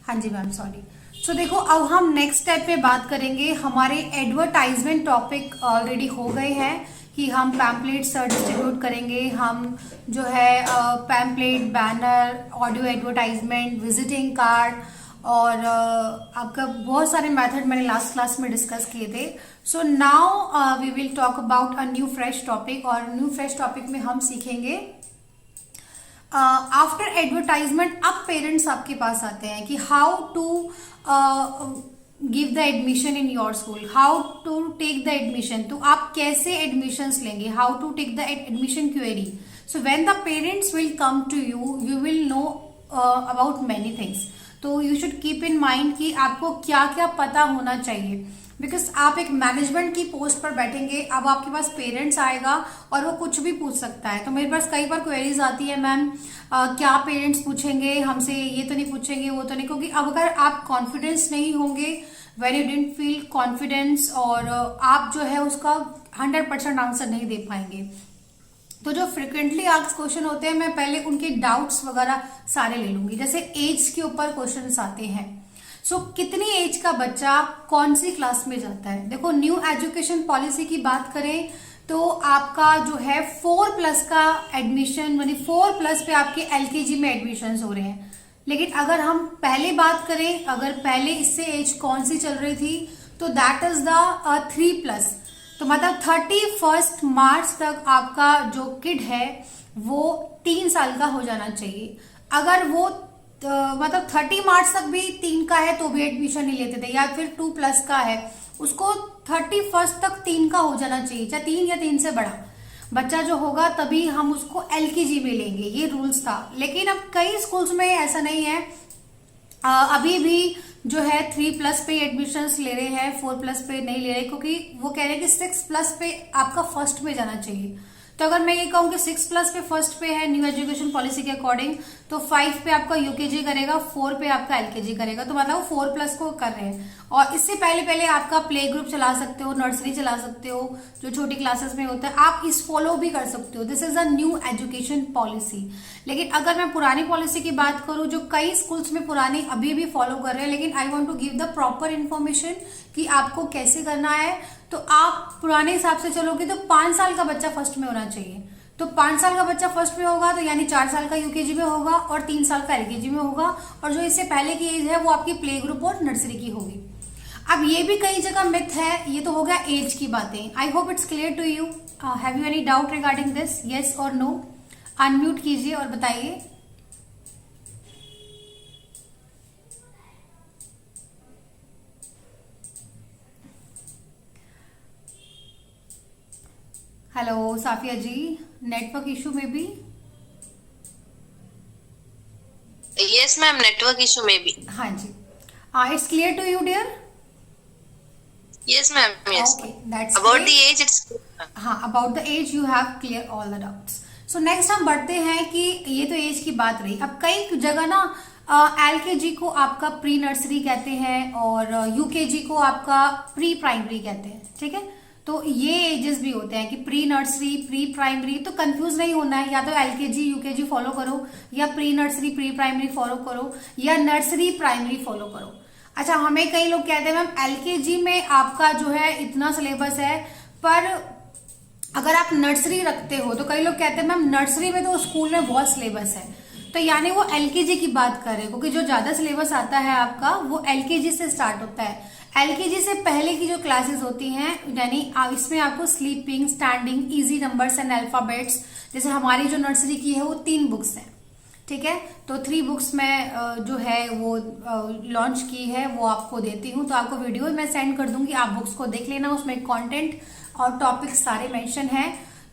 हाँ जी ma'am, sorry. सो देखो, अब हम नेक्स्ट स्टेप पे बात करेंगे। हमारे एडवर्टाइजमेंट टॉपिक ऑलरेडी हो गए हैं कि हम पैम्पलेट्स डिस्ट्रीब्यूट करेंगे। हम जो है pamphlet, banner, audio advertisement, visiting card और आपका बहुत सारे मेथड मैंने लास्ट क्लास में डिस्कस किए थे। So now we will talk about a new fresh topic, और न्यू फ्रेश टॉपिक में हम सीखेंगे आफ्टर एडवर्टाइजमेंट। अब पेरेंट्स आपके पास आते हैं कि how to give the admission in your school, how to take the admission. तो आप कैसे एडमिशंस लेंगे, how to take the admission query. So when the parents will come to you, you will know about many things. तो you should keep in mind कि आपको क्या क्या पता होना चाहिए, बिकॉज आप एक मैनेजमेंट की पोस्ट पर बैठेंगे। अब आपके पास पेरेंट्स आएगा और वो कुछ भी पूछ सकता है। तो मेरे पास कई बार क्वेरीज आती है, मैम क्या पेरेंट्स पूछेंगे हमसे, ये तो नहीं पूछेंगे, वो तो नहीं। क्योंकि अब अगर आप कॉन्फिडेंस नहीं होंगे, when you didn't feel confidence, और आप जो है उसका 100% आंसर नहीं दे पाएंगे। तो जो फ्रिक्वेंटली आस्क्ड क्वेश्चन होते हैं, मैं पहले उनके डाउट्स वगैरह सारे ले लूंगी। जैसे एज के ऊपर क्वेश्चंस आते हैं। सो कितनी एज का बच्चा कौन सी क्लास में जाता है। देखो, न्यू एजुकेशन पॉलिसी की बात करें तो आपका जो है 4+ का एडमिशन, यानी 4+ पे आपके एलकेजी में एडमिशन हो रहे हैं। लेकिन अगर हम पहले बात करें, अगर पहले इससे एज कौन सी चल रही थी, तो दैट इज द 3+। तो मतलब 31 मार्च तक आपका जो किड है वो 3 साल का हो जाना चाहिए। अगर वो मतलब 30 मार्च तक भी 3 का है तो भी एडमिशन नहीं लेते थे, या फिर 2+ का है उसको 31 तक 3 का हो जाना चाहिए, चाहे 3 या 3 से बड़ा बच्चा जो होगा तभी हम उसको एलकेजी में लेंगे। ये रूल्स था। लेकिन अब कई स्कूल्स में ऐसा नहीं है। अभी भी जो है 3+ पे एडमिशन्स ले रहे हैं, 4+ पे नहीं ले रहे, क्योंकि वो कह रहे हैं कि 6+ पे आपका फर्स्ट में जाना चाहिए। तो अगर मैं ये कहूँ कि 6+ पे फर्स्ट पे है न्यू एजुकेशन पॉलिसी के अकॉर्डिंग, तो 5 पे आपका यूकेजी करेगा, 4 पे आपका एलकेजी करेगा। तो मतलब 4+ को कर रहे हैं। और इससे पहले पहले आपका प्ले ग्रुप चला सकते हो, नर्सरी चला सकते हो, जो छोटी क्लासेस में होता है, आप इस फॉलो भी कर सकते हो। This is a new education policy. लेकिन अगर मैं पुरानी पॉलिसी की बात करूं, जो कई स्कूल्स में पुरानी अभी भी फॉलो कर रहे हैं, लेकिन I want to give the proper information कि आपको कैसे करना है। तो आप पुराने हिसाब से चलोगे तो 5 साल का बच्चा फर्स्ट में होना चाहिए। तो 5 साल का बच्चा फर्स्ट में होगा तो यानी 4 साल का यूकेजी में होगा और 3 साल का एलकेजी में होगा। और जो इससे पहले की एज है वो आपकी प्ले ग्रुप और नर्सरी की होगी। अब ये भी कई जगह मिथ है। ये तो हो गया एज की बातें। I hope it's clear to you. Have you any doubt regarding this, yes और नो? अनम्यूट कीजिए और बताइए। Hello Safia ji, network issue में भी? यस मैम, नेटवर्क इशू में भी। हाँ जी। It's clear to you dear? Yes ma'am, yes. Okay, that's about the great. Age it's. हाँ, about the age you have clear all the doubts. So next हम बढ़ते हैं कि ये तो एज की बात रही। अब कई जगह ना एलकेजी को आपका प्री नर्सरी कहते हैं और यूकेजी को आपका प्री प्राइमरी कहते हैं। ठीक है, तो ये एजेस भी होते हैं कि प्री नर्सरी, प्री प्राइमरी। तो कंफ्यूज नहीं होना है, या तो एलकेजी यूकेजी फॉलो करो, या pre nursery pre primary follow करो, या नर्सरी प्राइमरी फॉलो करो। अच्छा, हमें कई लोग कहते हैं मैम एलकेजी में आपका जो है इतना सिलेबस है, पर अगर आप नर्सरी रखते हो तो कई लोग कहते हैं मैम नर्सरी में तो स्कूल में बहुत सिलेबस है। तो यानी वो एलकेजी की बात कर रहे हैं, क्योंकि जो ज्यादा सिलेबस आता है आपका वो एलकेजी से स्टार्ट होता है। एलकेजी से पहले की जो क्लासेस होती हैं, यानी इसमें आपको sleeping, standing, easy numbers and alphabets, जैसे हमारी जो नर्सरी की है वो 3 बुक्स हैं। ठीक है, तो 3 बुक्स में जो है वो लॉन्च की है, वो आपको देती हूँ। तो आपको वीडियो मैं सेंड कर दूंगी, आप बुक्स को देख लेना। उसमें कंटेंट और टॉपिक सारे मेंशन है।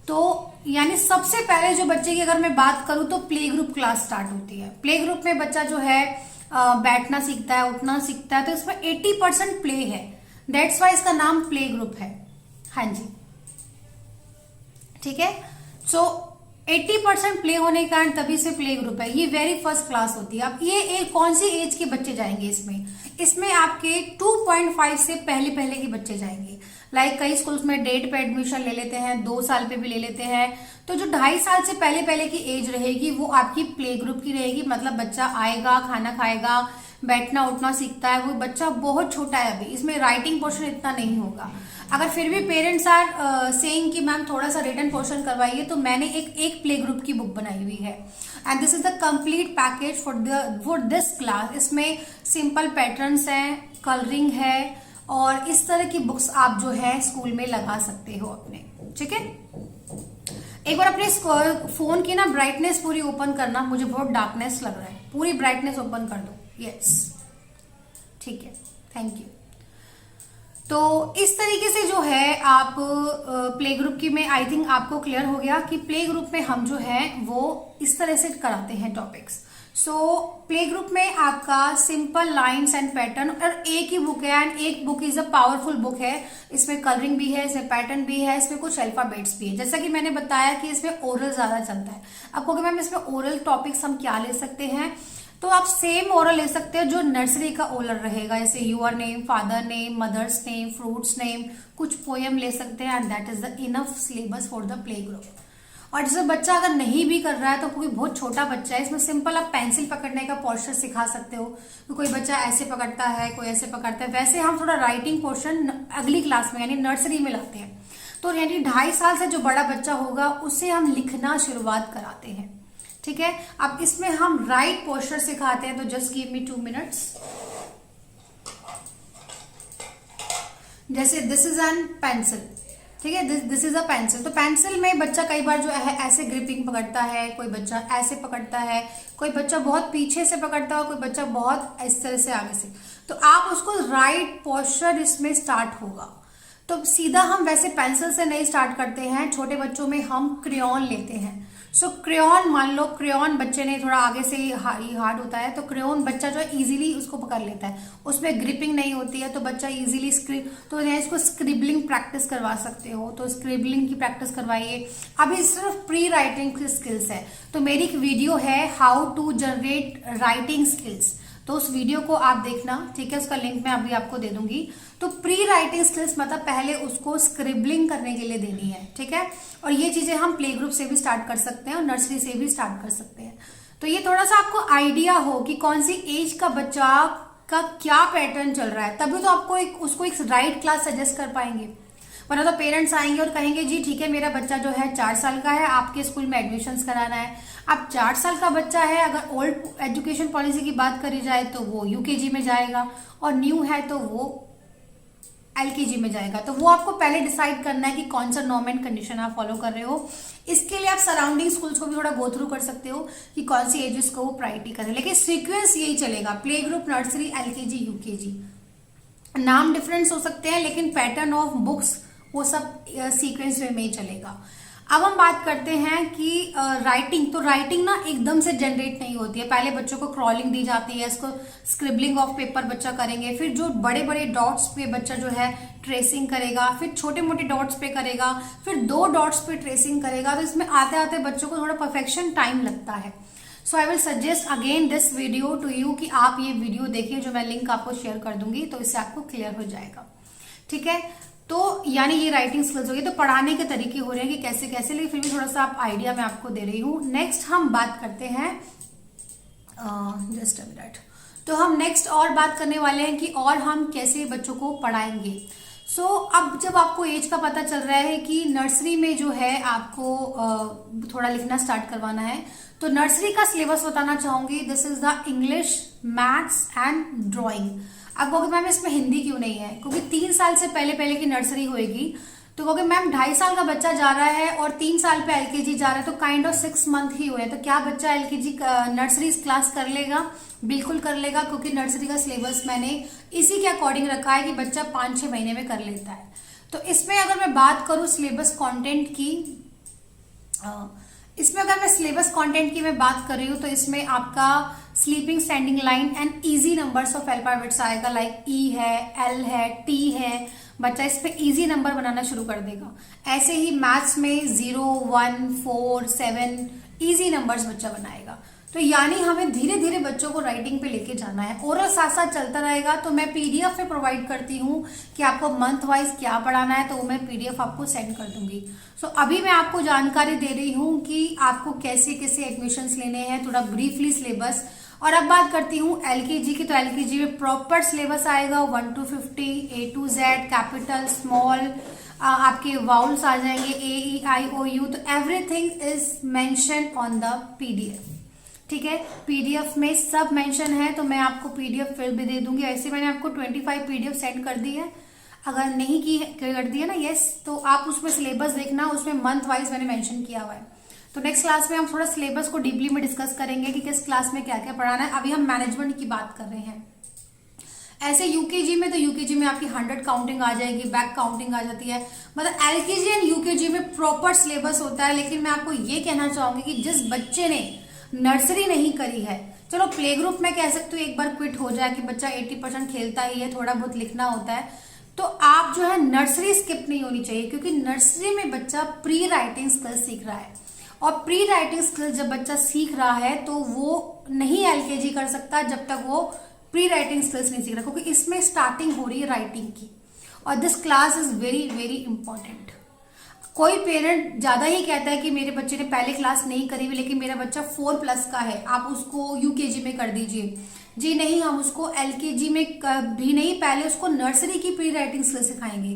तो यानी सबसे पहले जो बच्चे की अगर मैं बात करूं तो प्ले ग्रुप क्लास स्टार्ट होती है। प्ले ग्रुप में बच्चा जो है बैठना सीखता है, उठना सीखता है। तो इसमें 80% प्ले है, दैट्स वाई इसका नाम प्ले ग्रुप है। हाँ जी, ठीक है। सो 80% प्ले होने के कारण तभी से प्ले ग्रुप है। ये वेरी फर्स्ट क्लास होती है। अब ये कौन सी एज के बच्चे जाएंगे इसमें आपके 2.5 से पहले पहले के बच्चे जाएंगे। लाइक कई स्कूल्स में डेट पे एडमिशन ले लेते हैं, 2 साल पे भी ले लेते हैं। तो जो 2.5 साल से पहले पहले की एज रहेगी वो आपकी प्ले ग्रुप की रहेगी। मतलब बच्चा आएगा, खाना खाएगा, बैठना उठना सीखता है, वो बच्चा बहुत छोटा है अभी, इसमें राइटिंग पोर्शन इतना नहीं होगा। अगर फिर भी पेरेंट्स आर सेइंग कि मैम थोड़ा सा रिटन पोर्शन करवाइए, तो मैंने एक प्ले ग्रुप की बुक बनाई हुई है, and this is the complete package for this class. इसमें सिंपल पैटर्न्स हैं, कलरिंग है, और इस तरह की बुक्स आप जो है स्कूल में लगा सकते हो अपने। ठीक है, एक बार अपने फोन की ना ब्राइटनेस पूरी ओपन करना, मुझे बहुत डार्कनेस लग रहा है, पूरी ब्राइटनेस ओपन कर दो। यस, ठीक है, थैंक यू। तो इस तरीके से जो है आप प्ले ग्रुप की में आई थिंक आपको क्लियर हो गया कि प्ले ग्रुप में हम जो है वो इस तरह से कराते हैं टॉपिक्स। सो प्ले ग्रुप में आपका सिंपल लाइंस एंड पैटर्न, और एक ही बुक है, एंड एक book is a powerful book है। इसमें कलरिंग भी है, इसमें पैटर्न भी है, इसमें कुछ अल्फाबेट्स भी है। जैसा कि मैंने बताया कि इसमें ओरल ज्यादा चलता है। अब क्योंकि मैम इसमें ओरल टॉपिक्स हम क्या ले सकते हैं, तो आप सेम ओरल ले सकते हो जो नर्सरी का ओरल रहेगा, जैसे your name, father name, mother's name, fruits name, कुछ पोएम ले सकते हैं, and that is the enough syllabus for the play group. और जैसे बच्चा अगर नहीं भी कर रहा है, तो कोई बहुत छोटा बच्चा है, इसमें सिंपल आप पेंसिल पकड़ने का पोर्शन सिखा सकते हो। तो कोई बच्चा ऐसे पकड़ता है, कोई ऐसे पकड़ता है, वैसे हम थोड़ा राइटिंग पोर्शन अगली क्लास में यानी नर्सरी में लाते हैं। तो यानी 2.5 साल से जो बड़ा बच्चा होगा उससे हम लिखना शुरुआत कराते हैं। ठीक है, अब इसमें हम राइट पोस्टर सिखाते हैं, तो जस्ट गिव मी 2 मिनट्स। जैसे दिस इज एन पेंसिल, ठीक है, दिस इज अ पेंसिल। तो पेंसिल में बच्चा कई बार जो है ऐसे ग्रिपिंग पकड़ता है, कोई बच्चा ऐसे पकड़ता है, कोई बच्चा बहुत पीछे से पकड़ता है, कोई बच्चा बहुत इस तरह से आगे से। तो आप उसको राइट पोस्चर इसमें स्टार्ट होगा। तो सीधा हम वैसे पेंसिल से नहीं स्टार्ट करते हैं, छोटे बच्चों में हम क्रेयॉन लेते हैं। सो क्रेयॉन, मान लो क्रेयॉन बच्चे ने थोड़ा आगे से हार्ड होता है, तो क्रेयॉन बच्चा जो है इजीली उसको पकड़ लेता है, उसमें ग्रिपिंग नहीं होती है, तो बच्चा इजीली तो इसको स्क्रिबलिंग प्रैक्टिस करवा सकते हो, तो स्क्रिबलिंग की प्रैक्टिस करवाइए। अभी सिर्फ प्री राइटिंग की स्किल्स है, तो मेरी एक वीडियो है how to generate writing skills, तो उस वीडियो को आप देखना। ठीक है, उसका लिंक मैं अभी आपको दे दूंगी। तो प्री राइटिंग स्किल्स मतलब पहले उसको स्क्रिबलिंग करने के लिए देनी है। ठीक है, और ये चीजें हम प्ले ग्रुप से भी स्टार्ट कर सकते हैं और नर्सरी से भी स्टार्ट कर सकते हैं। तो ये थोड़ा सा आपको आइडिया हो कि कौन सी एज का बच्चा का क्या पैटर्न चल रहा है, तभी तो आपको उसको एक राइट क्लास सजेस्ट कर पाएंगे। वरना तो पेरेंट्स आएंगे और कहेंगे जी ठीक है, मेरा बच्चा जो है 4 साल का है, आपके स्कूल में एडमिशन्स कराना है। अब 4 साल का बच्चा है, अगर ओल्ड एजुकेशन पॉलिसी की बात करी जाए तो वो यूकेजी में जाएगा, और न्यू है तो वो एलकेजी में जाएगा। तो वो आपको पहले डिसाइड करना है कि कौन सा नॉर्म एंड कंडीशन आप फॉलो कर रहे हो। इसके लिए आप सराउंडिंग स्कूल्स को भी थोड़ा गो थ्रू कर सकते हो कि कौन सी एजेस को वो प्रायोरिटी करें, लेकिन सीक्वेंस यही चलेगा, play group, nursery, LKG, UKG. नाम डिफरेंस हो सकते हैं, लेकिन पैटर्न ऑफ बुक्स वो सब सीक्वेंस में ही चलेगा। अब हम बात करते हैं कि राइटिंग। तो राइटिंग ना एकदम से जनरेट नहीं होती है, पहले बच्चों को क्रॉलिंग दी जाती है, इसको स्क्रिबलिंग ऑफ पेपर बच्चा करेंगे, फिर जो बड़े बड़े डॉट्स पे बच्चा जो है ट्रेसिंग करेगा, फिर छोटे मोटे डॉट्स पे करेगा, फिर 2 डॉट्स पे ट्रेसिंग करेगा। तो इसमें आते आते बच्चों को थोड़ा परफेक्शन टाइम लगता है। So I will suggest again this video to you कि आप ये वीडियो देखिए, जो मैं लिंक आपको शेयर कर दूंगी, तो इससे आपको क्लियर हो जाएगा। ठीक है, तो यानी ये राइटिंग स्किल्स होगी। तो पढ़ाने के तरीके हो रहे हैं कि कैसे कैसे, लेकिन फिर भी थोड़ा सा आप आइडिया मैं आपको दे रही हूँ। नेक्स्ट हम बात करते हैं, जस्ट अ मिनट। तो हम नेक्स्ट और बात करने वाले हैं कि और हम कैसे बच्चों को पढ़ाएंगे। सो अब जब आपको एज का पता चल रहा है कि नर्सरी में जो है आपको थोड़ा लिखना स्टार्ट करवाना है, तो नर्सरी का सिलेबस बताना चाहूंगी। This is the English, maths and drawing. अब कहोगे मैम इसमें हिंदी क्यों नहीं है, क्योंकि 3 साल से पहले की नर्सरी होएगी। तो कहोगे मैम 2.5 साल का बच्चा जा रहा है और 3 साल पे एलकेजी जा रहा है, तो काइंड ऑफ 6 मंथ ही हुए, तो क्या बच्चा एलकेजी नर्सरी क्लास कर लेगा? बिल्कुल कर लेगा, क्योंकि नर्सरी का सिलेबस मैंने इसी के अकॉर्डिंग रखा है कि बच्चा 5-6 महीने में कर लेता है। तो इसमें अगर मैं बात करूं सिलेबस कंटेंट की, इसमें अगर मैं सिलेबस कंटेंट की मैं बात कर रही हूँ, तो इसमें आपका sleeping, standing line and easy numbers of alphabets आएगा, लाइक ई है, एल है, टी है। बच्चा इस पे इजी नंबर बनाना शुरू कर देगा। ऐसे ही मैथ्स में 0, 1, 4, 7 इजी नंबर्स बच्चा बनाएगा। तो यानी हमें धीरे धीरे बच्चों को राइटिंग पे लेके जाना है। ओरल साथ साथ चलता रहेगा। तो मैं पीडीएफ में प्रोवाइड करती हूँ कि आपको मंथ वाइज क्या पढ़ाना है, तो वो मैं पीडीएफ आपको सेंड कर दूंगी। सो अभी मैं आपको जानकारी दे रही हूँ कि आपको कैसे कैसे एडमिशन्स लेने हैं, थोड़ा ब्रीफली सिलेबस। और अब बात करती हूँ एलकेजी की। तो एलकेजी में प्रॉपर सिलेबस आएगा 1 to 50, A to Z, capital, small, आपके वाउल्स आ जाएंगे, A E I O U। तो everything is mention on the PDF. ठीक है, पीडीएफ में सब मेंशन है, तो मैं आपको पीडीएफ फिर भी दे दूंगी। ऐसे मैंने आपको 25 पीडीएफ सेंड कर दी है, अगर नहीं की कर दी है ना, यस, तो आप उसमें सिलेबस देखना, उसमें मंथ वाइज मैंने मेंशन किया हुआ है। तो नेक्स्ट क्लास में हम थोड़ा सिलेबस को डीपली में डिस्कस करेंगे कि किस क्लास में क्या क्या पढ़ाना है। अभी हम मैनेजमेंट की बात कर रहे हैं। ऐसे यूकेजी में, तो यूकेजी में आपकी 100 काउंटिंग आ जाएगी, बैक काउंटिंग आ जाती है। मतलब एलकेजी एंड यूकेजी में प्रॉपर सिलेबस होता है। लेकिन मैं आपको ये कहना चाहूंगी कि जिस बच्चे ने नर्सरी नहीं करी है, चलो प्ले ग्रुप में कह सकते हो एक बार क्विट हो जाए कि बच्चा 80% खेलता ही है, थोड़ा बहुत लिखना होता है, तो आप जो है नर्सरी स्किप नहीं होनी चाहिए। क्योंकि नर्सरी में बच्चा प्री राइटिंग स्किल्स सीख रहा है, और प्री राइटिंग स्किल्स जब बच्चा सीख रहा है तो वो नहीं एलकेजी कर सकता जब तक वो प्री राइटिंग स्किल्स नहीं सीख रहा, क्योंकि इसमें स्टार्टिंग हो रही है राइटिंग की। और this class is very very important. कोई पेरेंट ज्यादा ही कहता है कि मेरे बच्चे ने पहले क्लास नहीं करी हुई, लेकिन मेरा बच्चा 4+ का है, आप उसको यूकेजी में कर दीजिए। जी नहीं, हम उसको एलकेजी में भी नहीं, पहले उसको नर्सरी की प्री राइटिंग स्किल्स सिखाएंगे।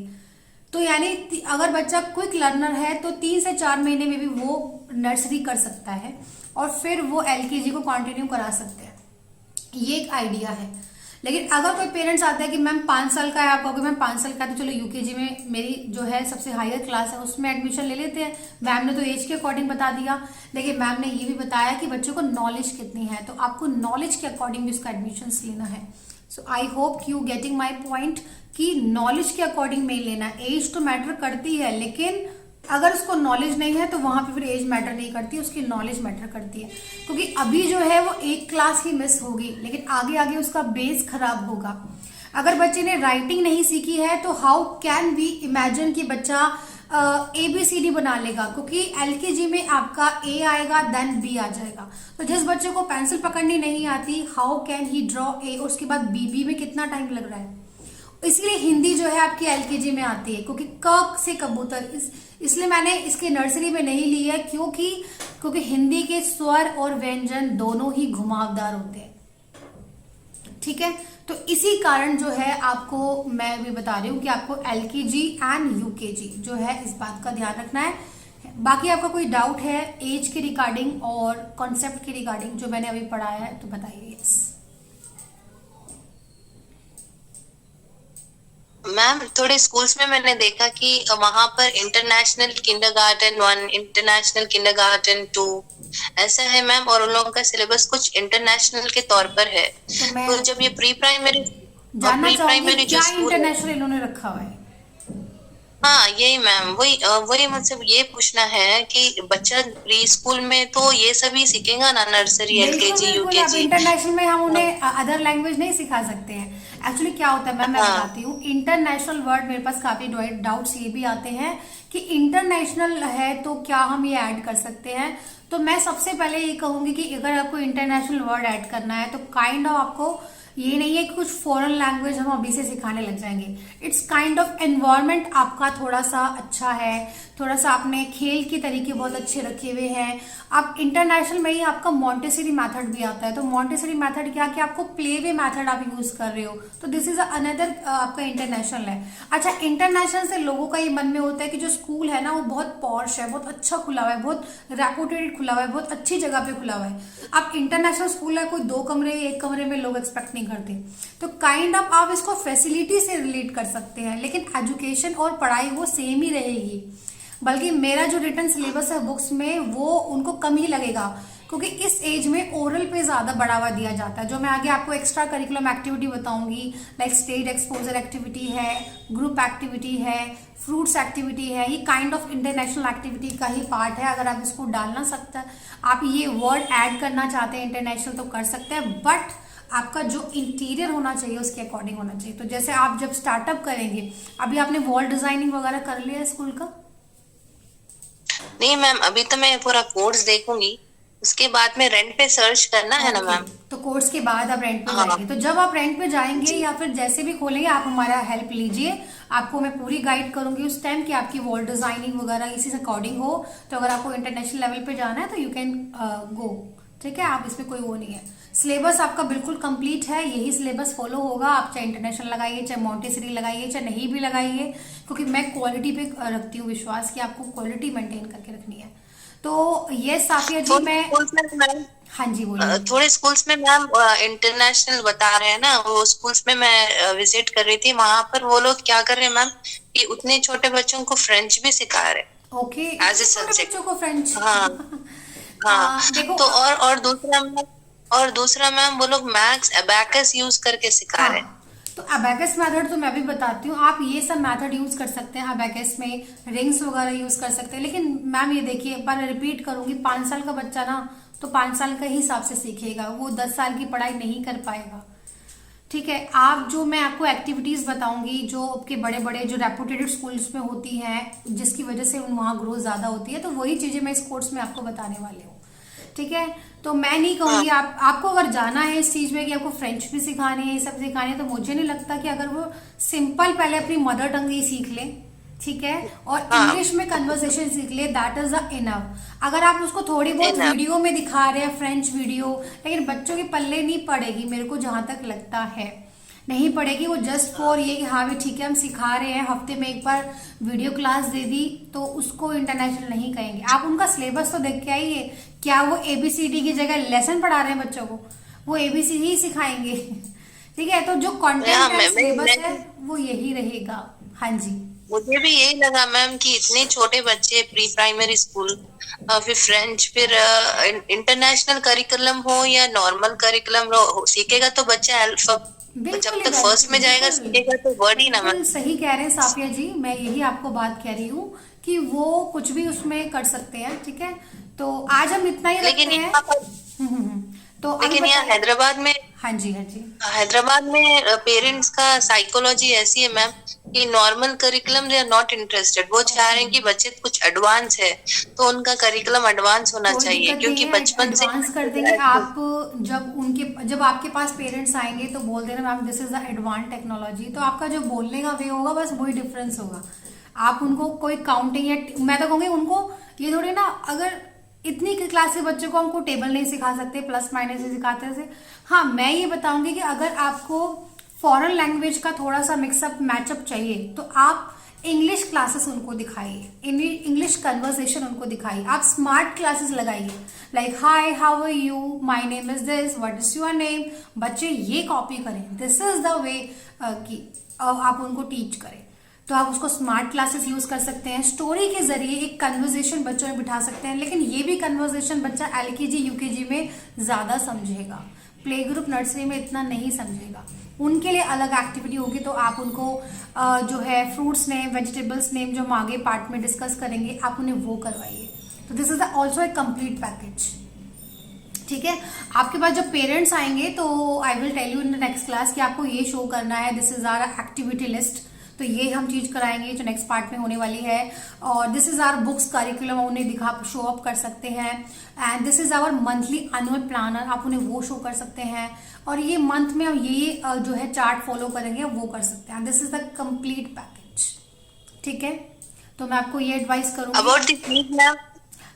तो यानी अगर बच्चा क्विक लर्नर है तो 3 से 4 महीने में भी वो नर्सरी कर सकता है, और फिर वो एलकेजी को कंटिन्यू करा सकते हैं। ये एक आइडिया है। लेकिन अगर कोई पेरेंट्स आता है कि मैम 5 साल का है, आप कहोगे मैम 5 साल का है, तो चलो यूकेजी में मेरी जो है सबसे हायर क्लास है उसमें एडमिशन ले लेते हैं। मैम ने तो एज के अकॉर्डिंग बता दिया, लेकिन मैम ने ये भी बताया कि बच्चों को नॉलेज कितनी है, तो आपको नॉलेज के अकॉर्डिंग भी उसका एडमिशन लेना है। So I hope you getting my point कि नॉलेज के अकॉर्डिंग में लेना। एज तो मैटर करती है, लेकिन अगर उसको नॉलेज नहीं है तो वहां पे फिर एज मैटर नहीं करती, उसकी नॉलेज मैटर करती है। क्योंकि अभी जो है वो एक क्लास ही मिस होगी, लेकिन आगे आगे उसका बेस खराब होगा। अगर बच्चे ने राइटिंग नहीं सीखी है तो हाउ कैन वी इमेजिन कि बच्चा ABCD बना लेगा, क्योंकि एलकेजी में आपका A आएगा देन B आ जाएगा। तो जिस बच्चे को पेंसिल पकड़नी नहीं आती, how can he draw A, और उसके बाद B में कितना टाइम लग रहा है। इसलिए हिंदी जो है आपकी एलकेजी में आती है, क्योंकि क से कबूतर, इसलिए मैंने इसके नर्सरी में नहीं ली है, क्योंकि हिंदी के स्वर और व्यंजन दोनों ही घुमावदार होते हैं। ठीक है, तो इसी कारण जो है आपको मैं भी बता रही हूँ कि आपको एलकेजी एंड यूकेजी जो है इस बात का ध्यान रखना है। बाकी आपका कोई डाउट है एज के रिगार्डिंग और कॉन्सेप्ट के रिगार्डिंग जो मैंने अभी पढ़ाया है तो बताइए। यस मैम, थोड़े स्कूल्स में मैंने देखा कि वहां पर इंटरनेशनल किंडरगार्टन 1, इंटरनेशनल किंडरगार्टन 2 ऐसा है मैम, और उन लोगों का सिलेबस कुछ इंटरनेशनल के तौर पर है। तो जब ये प्री प्राइमरी जानना चाहूंगी क्या इंटरनेशनल इन्होंने रखा हुआ है। हाँ यही मैम, वही मुझसे ये पूछना है कि बच्चा प्री स्कूल में तो ये सभी सीखेगा ना, नर्सरी एलकेजी यूकेजी। इंटरनेशनल में हम उन्हें अदर लैंग्वेज नहीं सिखा सकते हैं। एक्चुअली क्या होता है मैम, मैं बताती हूँ। इंटरनेशनल वर्ड मेरे पास काफी डाउट्स ये भी आते हैं कि इंटरनेशनल है तो क्या हम ये ऐड कर सकते हैं। तो मैं सबसे पहले ये कहूंगी कि अगर आपको इंटरनेशनल वर्ड ऐड करना है तो काइंड ऑफ आपको ये नहीं है कि कुछ फॉरेन लैंग्वेज हम अभी से सिखाने लग जाएंगे। इट्स काइंड ऑफ एनवायरमेंट आपका थोड़ा सा अच्छा है, थोड़ा सा आपने खेल के तरीके बहुत अच्छे रखे हुए हैं। आप इंटरनेशनल में ही आपका मॉन्टेसरी मेथड भी आता है। तो मॉन्टेसरी मेथड क्या कि आपको प्ले वे मेथड आप यूज कर रहे हो, तो दिस इज अनदर आपका इंटरनेशनल है। अच्छा, इंटरनेशनल से लोगों का ये मन में होता है कि जो स्कूल है ना वो बहुत पॉश है, बहुत अच्छा खुला हुआ है, बहुत रेपुटेड खुला हुआ है, बहुत अच्छी जगह पे खुला हुआ है। अब इंटरनेशनल स्कूल है, कोई 2 कमरे 1 कमरे में लोग एक्सपेक्ट नहीं करते। तो काइंड ऑफ आप इसको फैसिलिटी से रिलेट कर सकते हैं, लेकिन एजुकेशन और पढ़ाई वो सेम ही रहेगी। बल्कि मेरा जो रिटन सिलेबस है बुक्स में वो उनको कम ही लगेगा, क्योंकि इस एज में ओरल पे ज्यादा बढ़ावा दिया जाता है। जो मैं आगे आपको एक्स्ट्रा करिकुलम एक्टिविटी बताऊंगी, लाइक स्टेट एक्सपोजर एक्टिविटी है, ग्रुप एक्टिविटी है, फ्रूट्स एक्टिविटी है, ये काइंड ऑफ इंटरनेशनल एक्टिविटी का ही पार्ट है। अगर आप इसको डालना सकते आप ये वर्ड ऐड करना चाहते हैं इंटरनेशनल तो कर सकते हैं, बट आपका जो इंटीरियर होना चाहिए उसके अकॉर्डिंग होना चाहिए। तो जैसे आप जब स्टार्टअप करेंगे, अभी आपने वॉल डिजाइनिंग वगैरह कर लिया है स्कूल का? नहीं मैम, अभी तो मैं पूरा कोर्स देखूंगी, उसके बाद में रेंट पे सर्च करना है ना मैम। तो कोर्स के बाद आप रेंट पे जाएंगे, तो जब आप रेंट पे जाएंगे या फिर जैसे भी खोलेंगे आप हमारा हेल्प लीजिए, आपको मैं पूरी गाइड करूंगी उस टाइम कि आपकी वॉल डिजाइनिंग वगैरह इसी से अकॉर्डिंग हो। तो अगर आपको इंटरनेशनल लेवल पे जाना है तो यू कैन गो, ठीक है, आप इसमें कोई वो नहीं है। सिलेबस आपका बिल्कुल कंप्लीट है, यही सिलेबस फॉलो होगा। आप चाहे इंटरनेशनल लगाइए, चाहे मॉन्टेसरी लगाइए, चाहे नहीं भी लगाइए, क्योंकि मैं क्वालिटी पे रखती हूँ विश्वास कि आपको क्वालिटी मेंटेन करके रखनी है। तो ये साफिया जी थोड़े मैं, स्कूल्स में मैम हाँ जी बोलिए। थोड़े स्कूल्स में मैम इंटरनेशनल बता रहे हैं ना, वो स्कूल्स में मैं विजिट कर रही थी, वहां पर वो लोग क्या कर रहे हैं मैम कि उतने छोटे बच्चों को फ्रेंच भी सिखा रहे हैं ओके, एज ए इतने छोटे सब्जेक्ट। बच्चों को फ्रेंच? हाँ हाँ। देखो, तो और दूसरा मैम वो लोग मैथ्स अबैकस यूज करके सिखा रहे हैं। हाँ, तो अबैकस मेथड तो मैं भी बताती हूँ, आप ये सब मेथड यूज कर सकते हैं। अबैकस में रिंग्स वगैरह यूज कर सकते हैं, लेकिन मैम ये देखिए, एक बार रिपीट करूंगी, 5 साल का बच्चा ना तो 5 साल के हिसाब से सीखेगा, वो 10 साल की पढ़ाई नहीं कर पाएगा। ठीक है, आप जो मैं आपको एक्टिविटीज बताऊंगी जो आपके बड़े बड़े जो रेपुटेटेड स्कूल्स में होती हैं, जिसकी वजह से वहाँ ग्रोथ ज्यादा होती है, तो वही चीजें मैं इस कोर्स में आपको बताने वाली हूँ। ठीक है, तो मैं नहीं कहूंगी आपको अगर जाना है इस चीज में कि आपको फ्रेंच भी सिखानी है, ये सब सिखानी है, तो मुझे नहीं लगता कि अगर वो सिंपल पहले अपनी मदर टंग ही सीख ले, ठीक है, और इंग्लिश में कन्वर्सेशन सीख ले, दैट इज द इनफ। अगर आप उसको थोड़ी बहुत Enough. वीडियो में दिखा रहे हैं फ्रेंच वीडियो, लेकिन बच्चों के पल्ले नहीं पड़ेगी, मेरे को जहां तक लगता है नहीं पड़ेगी। वो जस्ट फॉर ये कि हाँ भी ठीक है हम सिखा रहे हैं, हफ्ते में एक बार वीडियो क्लास दे दी, तो उसको इंटरनेशनल नहीं कहेंगे। आप उनका सिलेबस तो देख के आइए, क्या वो एबीसीडी की जगह लेसन पढ़ा रहे हैं बच्चों को? वो एबीसीडी ही सिखाएंगे। ठीक है, तो जो कंटेंट है, सिलेबस है, वो यही रहेगा। हाँ जी, मुझे भी यही लगा मैम कि इतने छोटे बच्चे प्री प्राइमरी स्कूल, फिर फ्रेंच, फिर इंटरनेशनल करिकुलम हो या नॉर्मल करिकुलम हो, सीखेगा तो बच्चा अल्फा जब बिल्कुल तक फर्स्ट में जाएगा बिल्कुल सीखेगा तो वर्ड ही ना बिल्कुल मैम। सही कह रहे हैं साफिया जी, मैं यही आपको बात कह रही हूँ कि वो कुछ भी उसमें कर सकते हैं। ठीक है, तो आज हम इतना ही रखते लेकिन हैं। यहाँ पर तो अभी लेकिन यहाँ बताइए। हैदराबाद में हाँ जी, हाँ जी, पेरेंट्स का साइकोलॉजी ऐसी है मैम कि normal curriculum they are not interested, वो चाह रहे हैं कि बच्चे कुछ एडवांस है तो उनका करिकुलम एडवांस होना कोई चाहिए, दिक्कत क्योंकि नहीं है, बचपन से एडवांस कर देंगे। आप जब आपके पास पेरेंट्स आएंगे तो बोल देना ma'am this is the advance technology, तो आपका जो बोलने का वे होगा बस वही डिफरेंस होगा। आप उनको कोई काउंटिंग या मैं तो कहूँगी उनको ये थोड़ी ना, अगर इतनी क्लास के बच्चों को हमको टेबल नहीं सिखा सकते, प्लस माइनस से सिखाते हैं। हाँ, मैं ये बताऊंगी कि अगर आपको फॉरेन लैंग्वेज का थोड़ा सा मिक्सअप मैचअप चाहिए तो आप इंग्लिश क्लासेस उनको दिखाइए, इंग्लिश कन्वर्सेशन उनको दिखाइए। आप स्मार्ट क्लासेस लगाइए, like hi how are you, my name is this, what is your name. बच्चे ये कॉपी करें, दिस इज द वे कि आप उनको टीच करें। तो आप उसको स्मार्ट क्लासेस यूज कर सकते हैं, स्टोरी के जरिए एक कन्वर्सेशन बच्चों में बिठा सकते हैं, लेकिन ये भी कन्वर्सेशन बच्चा एलकेजी यूकेजी में ज्यादा समझेगा, प्ले ग्रुप नर्सरी में इतना नहीं समझेगा। उनके लिए अलग एक्टिविटी होगी, तो आप उनको जो है फ्रूट्स नेम, वेजिटेबल्स नेम, जो हम आगे पार्ट में डिस्कस करेंगे, आप उन्हें वो करवाइए। तो this is also a complete package. ठीक है, आपके पास जब पेरेंट्स आएंगे तो I will tell you in the next class कि आपको ये शो करना है, this is our activity list. तो ये हम चीज कराएंगे जो नेक्स्ट पार्ट में होने वाली है। और this is our books curriculum, उन्हें दिखा शो अप कर सकते हैं। And this is our monthly annual planner, आप उन्हें वो शो कर सकते हैं। और ये मंथ में हम ये जो है चार्ट फॉलो करेंगे वो कर सकते हैं। This is the complete package. ठीक है, तो मैं आपको ये एडवाइस करूंगी अबाउट द फीस मैम,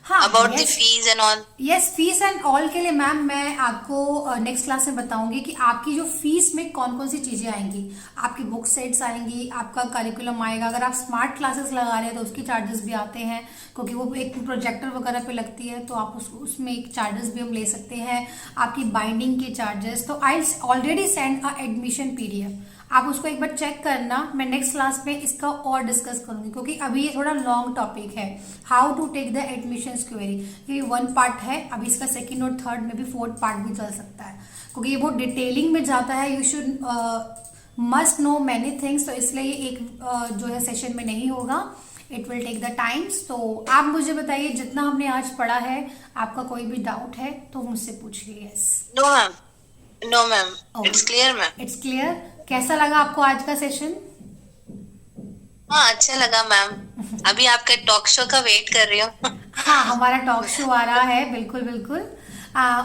हाँ, about the fees and all. Yes, fees and all के लिए मैम मैं आपको नेक्स्ट क्लास में बताऊंगी कि आपकी जो फीस में कौन कौन सी चीजें आएंगी। आपकी बुक सेट्स आएंगी, आपका करिकुलम आएगा। अगर आप स्मार्ट क्लासेस लगा रहे हैं तो उसकी चार्जेस भी आते हैं, क्योंकि वो एक प्रोजेक्टर वगैरह पे लगती है, तो आप उसमें एक चार्जेस भी हम ले सकते हैं। आपकी बाइंडिंग के चार्जेस, तो I already send a admission PDF, आप उसको एक बार चेक करना। मैं नेक्स्ट क्लास में इसका और डिस्कस करूंगी, क्योंकि अभी ये थोड़ा लॉन्ग टॉपिक है, how to take the admission query. ये 1 पार्ट है, अभी इसका 2nd और 3rd में भी 4th पार्ट भी चल सकता है, क्योंकि ये बहुत डिटेलिंग में जाता है। You should must know many things, तो इसलिए ये एक जो है सेशन में नहीं होगा, it will take the times. तो आप मुझे बताइए जितना हमने आज पढ़ा है, आपका कोई भी डाउट है तो मुझसे पूछिए। Yes, no ma'am, it's clear ma'am. It's clear. कैसा लगा आपको आज का सेशन? हाँ, अच्छा लगा मैम। अभी आपके टॉक शो का वेट कर रही हूँ। हाँ, हमारा टॉक शो आ रहा है, बिल्कुल बिल्कुल।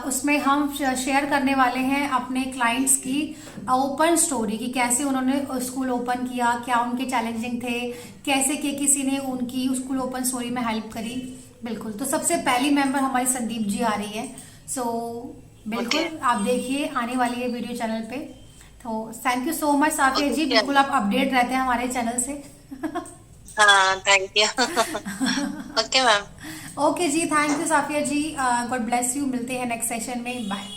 उसमें हम शेयर करने वाले हैं अपने क्लाइंट्स की ओपन स्टोरी, कि कैसे उन्होंने स्कूल ओपन किया, क्या उनके चैलेंजिंग थे, कैसे कि किसी ने उनकी स्कूल ओपन स्टोरी में हेल्प करी। बिल्कुल, तो सबसे पहली मेंबर हमारी संदीप जी आ रही है। सो बिल्कुल Okay. आप देखिए, आने वाली है वीडियो चैनल पे। तो thank you so much Safia ji, Okay. बिल्कुल आप अपडेट रहते हैं हमारे चैनल से। हाँ, thank you. Okay ma'am. Okay जी, thank you Safia ji, God bless you, मिलते हैं नेक्स्ट सेशन में, बाय।